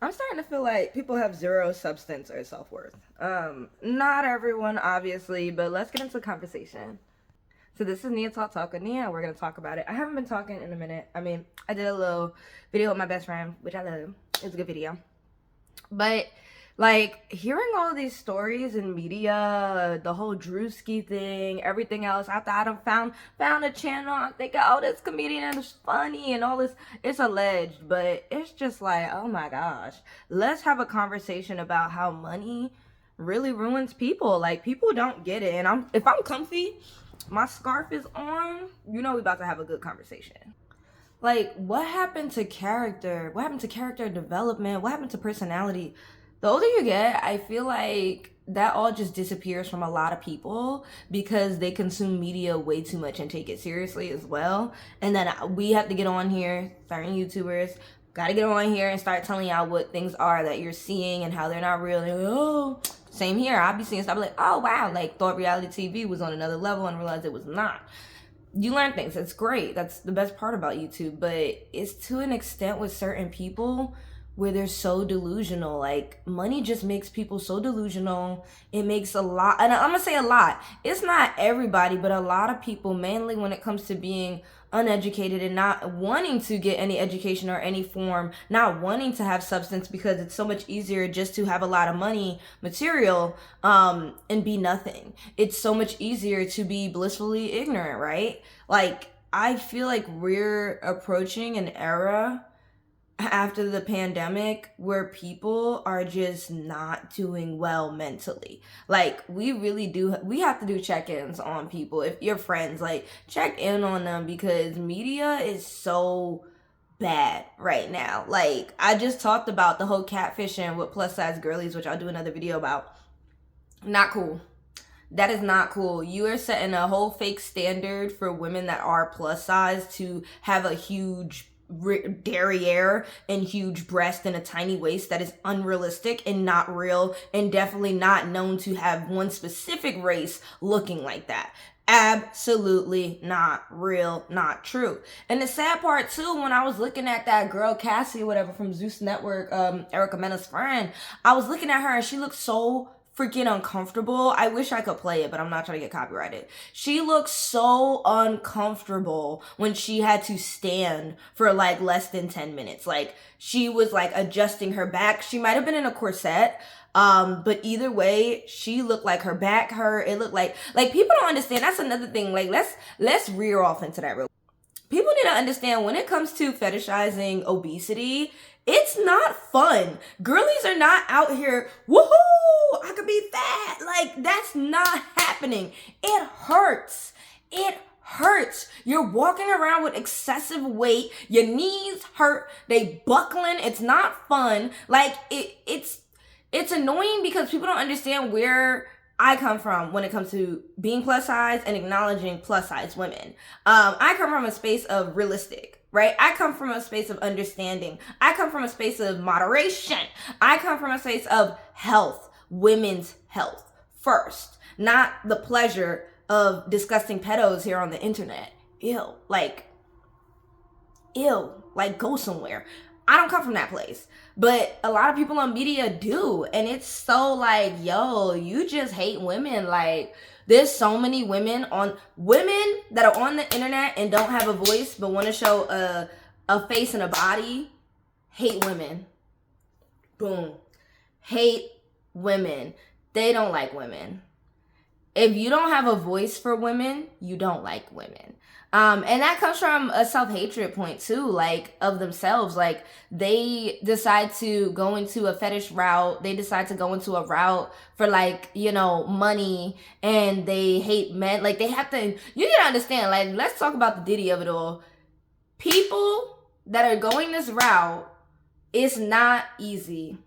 I'm starting to feel like people have zero substance or self-worth. Not everyone, obviously, but let's get into the conversation. So this is Nia Talk with Nia. We're gonna talk about it. I haven't been talking in a minute. I mean, I did a little video with my best friend, which I love. It was a good video. But like hearing all these stories in media, the whole Drewski thing, everything else. After I done found a channel, I'm thinking, oh, this comedian is funny and all this. It's alleged, but it's just like, oh my gosh, let's have a conversation about how money really ruins people. Like people don't get it, and if I'm comfy, my scarf is on. You know, we about to have a good conversation. Like, what happened to character? What happened to character development? What happened to personality? The older you get, I feel like that all just disappears from a lot of people because they consume media way too much and take it seriously as well. And then we have to get on here, certain YouTubers, gotta get on here and start telling y'all what things are that you're seeing and how they're not real. And, oh, same here. I'll be seeing stuff like, oh, wow, like thought reality TV was on another level and realized it was not. You learn things. It's great. That's the best part about YouTube. But it's to an extent with certain people where they're so delusional. Like, money just makes people so delusional. It makes a lot, and I'm gonna say a lot. It's not everybody, but a lot of people, mainly when it comes to being uneducated and not wanting to get any education or any form, not wanting to have substance because it's so much easier just to have a lot of money, material, and be nothing. It's so much easier to be blissfully ignorant, right? Like, I feel like we're approaching an era after the pandemic where people are just not doing well mentally. Like we really do, we have to do check-ins on people. If you're friends, like check in on them because media is so bad right now. Like I just talked about the whole catfishing with plus size girlies, which I'll do another video about. Not cool. That is not cool. You are setting a whole fake standard for women that are plus size to have a huge derriere and huge breast and a tiny waist that is unrealistic and not real and definitely not known to have one specific race looking like that. Absolutely not real, not true. And the sad part too, when I was looking at that girl Cassie, whatever, from Zeus Network, Erica Mena's friend, I was looking at her and she looked so freaking uncomfortable. I wish I could play it, but I'm not trying to get copyrighted. She looked so uncomfortable when she had to stand for like less than 10 minutes. Like she was like adjusting her back. She might have been in a corset. But either way, she looked like her back hurt. It looked like people don't understand. That's another thing. Like let's rear off into that real. People need to understand when it comes to fetishizing obesity, it's not fun. Girlies are not out here, woohoo, I could be fat. Like, that's not happening. It hurts. It hurts. You're walking around with excessive weight. Your knees hurt. They buckling. It's not fun. Like, it's annoying because people don't understand where I come from when it comes to being plus size and acknowledging plus size women. I come from a space of realistic, right? I come from a space of understanding. I come from a space of moderation. I come from a space of health, women's health first, not the pleasure of disgusting pedos here on the internet. Ew, like go somewhere. I don't come from that place. But a lot of people on media do. And it's so like, yo, you just hate women. Like, there's so many women that are on the internet and don't have a voice but want to show a face and a body. Hate women. Boom. Hate women. They don't like women. If you don't have a voice for women, you don't like women. And that comes from a self-hatred point too, like of themselves. Like they decide to go into a fetish route. They decide to go into a route for like, you know, money, and they hate men. Like they have to, you need to understand, like, let's talk about the ditty of it all. People that are going this route, it's not easy.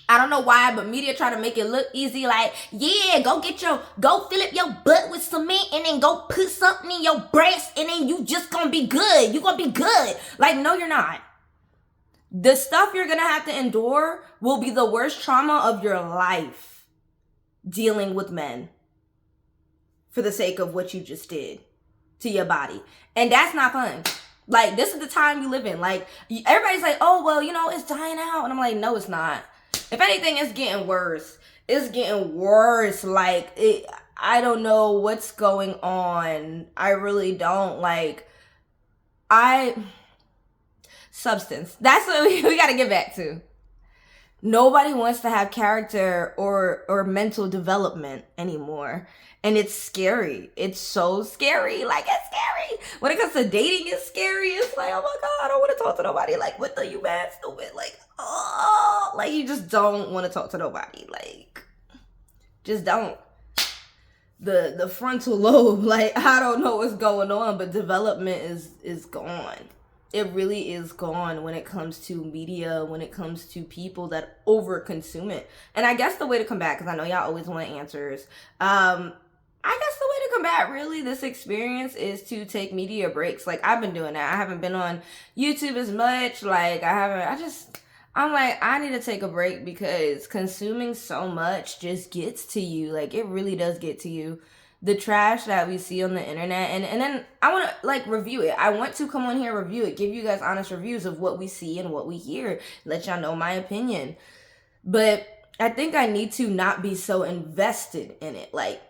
I don't know why, but media try to make it look easy. Like, yeah, go fill up your butt with cement and then go put something in your breast and then you just gonna be good. You gonna be good. Like, no, you're not. The stuff you're gonna have to endure will be the worst trauma of your life dealing with men for the sake of what you just did to your body. And that's not fun. Like, this is the time we live in. Like, everybody's like, oh, well, it's dying out. And I'm like, no, it's not. If anything, it's getting worse. It's getting worse. Like, I don't know what's going on. I really don't. Like, substance. That's what we got to get back to. Nobody wants to have character or mental development anymore. And it's scary. It's so scary. Like, it's scary. When it comes to dating, it's scary. It's like, oh my God, I don't want to talk to nobody. Like, what the you mad stupid? Like, oh, like, you just don't want to talk to nobody. Like, just don't. The frontal lobe, like, I don't know what's going on, but development is gone. It really is gone when it comes to media, when it comes to people that overconsume it. And I guess the way to combat, because I know y'all always want answers, I guess the way to combat really this experience is to take media breaks. Like, I've been doing that. I haven't been on YouTube as much. Like, I'm like, I need to take a break because consuming so much just gets to you. Like, it really does get to you. The trash that we see on the internet, and then I want to, like, review it. I want to come on here, review it, give you guys honest reviews of what we see and what we hear, let y'all know my opinion. But I think I need to not be so invested in it. Like,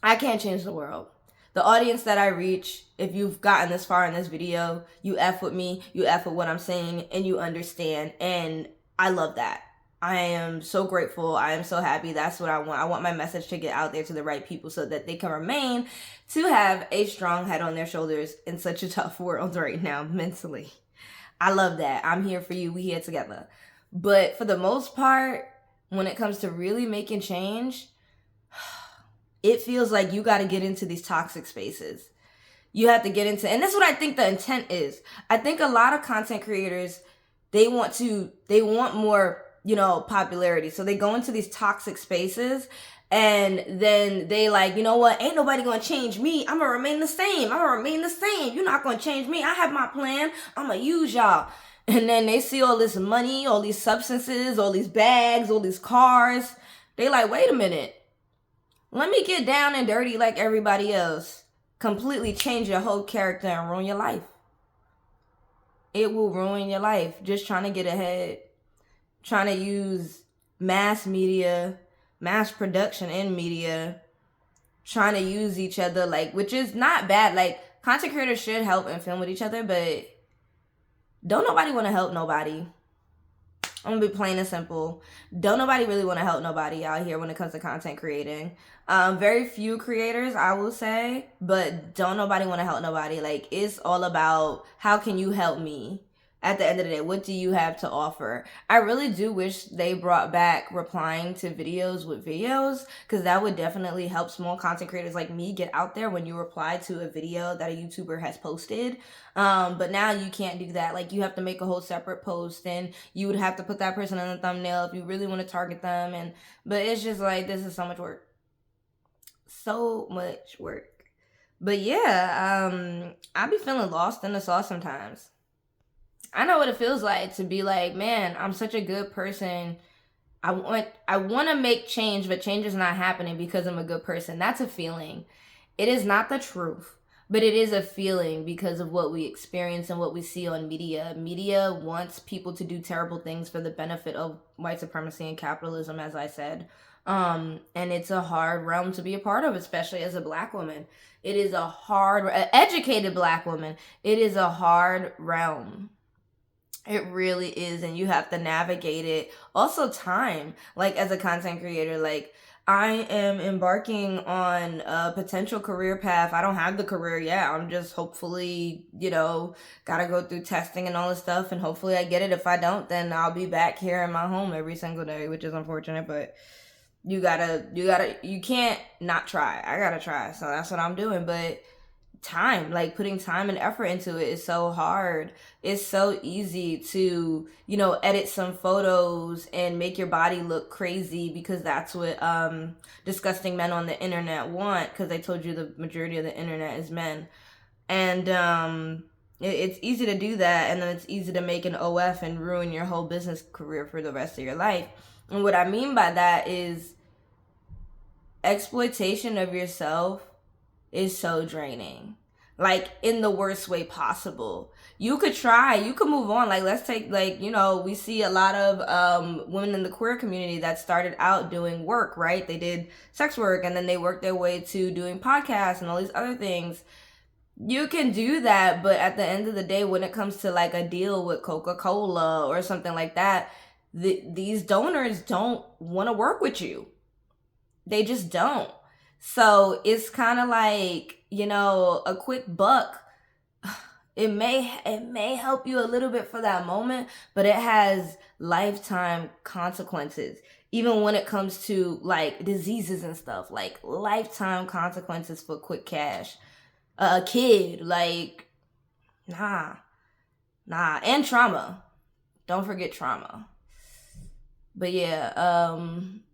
I can't change the world. The audience that I reach, if you've gotten this far in this video, you F with me, you F with what I'm saying, and you understand, and I love that. I am so grateful. I am so happy. That's what I want. I want my message to get out there to the right people so that they can remain to have a strong head on their shoulders in such a tough world right now, mentally. I love that. I'm here for you. We here together. But for the most part, when it comes to really making change, it feels like you got to get into these toxic spaces. You have to get into, and that's what I think the intent is. I think a lot of content creators, they want more, popularity. So they go into these toxic spaces and then they like, you know what? Ain't nobody going to change me. I'm going to remain the same. You're not going to change me. I have my plan. I'm going to use y'all. And then they see all this money, all these substances, all these bags, all these cars. They like, wait a minute. Let me get down and dirty like everybody else. Completely change your whole character and ruin your life. It will ruin your life. Just trying to get ahead. Trying to use mass media, mass production in media. Trying to use each other, like, which is not bad. Like, content creators should help and film with each other, but don't nobody want to help nobody. I'm gonna be plain and simple. Don't nobody really want to help nobody out here when it comes to content creating. Very few creators, I will say, but don't nobody want to help nobody. Like, it's all about how can you help me? At the end of the day, what do you have to offer? I really do wish they brought back replying to videos with videos, because that would definitely help small content creators like me get out there when you reply to a video that a YouTuber has posted. But now you can't do that. Like, you have to make a whole separate post, and you would have to put that person in the thumbnail if you really want to target them. But it's just like, this is so much work. So much work. But yeah, I be feeling lost in the sauce sometimes. I know what it feels like to be like, man, I'm such a good person. I want to make change, but change is not happening because I'm a good person. That's a feeling. It is not the truth, but it is a feeling because of what we experience and what we see on media. Media wants people to do terrible things for the benefit of white supremacy and capitalism, as I said. And it's a hard realm to be a part of, especially as a Black woman. It is a hard, educated Black woman. It is a hard realm. It really is, and you have to navigate it. Also time, like, as a content creator, like, I am embarking on a potential career path. I don't have the career yet. I'm just hopefully, gotta go through testing and all this stuff, and hopefully I get it. If I don't, then I'll be back here in my home every single day, which is unfortunate, but you can't not try. I gotta try, so that's what I'm doing, but time, like, putting time and effort into it is so hard. It's so easy to, edit some photos and make your body look crazy because that's what disgusting men on the internet want, because they told you the majority of the internet is men. And it's easy to do that, and then it's easy to make an OF and ruin your whole business career for the rest of your life. And what I mean by that is exploitation of yourself is so draining. like in the worst way possible. You could try, you could move on. Like, let's take, like, you know, we see a lot of women in the queer community that started out doing work, right? They did sex work and then they worked their way to doing podcasts and all these other things. You can do that, but at the end of the day, when it comes to like a deal with Coca-Cola or something like that, these donors don't want to work with you. They just don't. So it's kind of like, you know, a quick buck. It may help you a little bit for that moment, but it has lifetime consequences. Even when it comes to like diseases and stuff, like lifetime consequences for quick cash. A kid, like, nah, and trauma. Don't forget trauma. But yeah,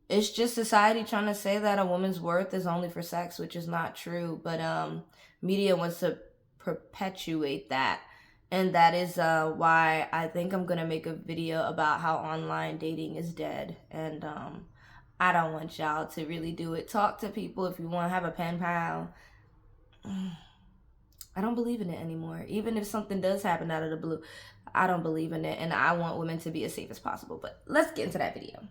it's just society trying to say that a woman's worth is only for sex, which is not true. But media wants to perpetuate that, and that is why I think I'm gonna make a video about how online dating is dead. And I don't want y'all to really do it. Talk to people if you want to have a pen pal. I don't believe in it anymore. Even if something does happen out of the blue, I don't believe in it, and I want women to be as safe as possible. But let's get into that video.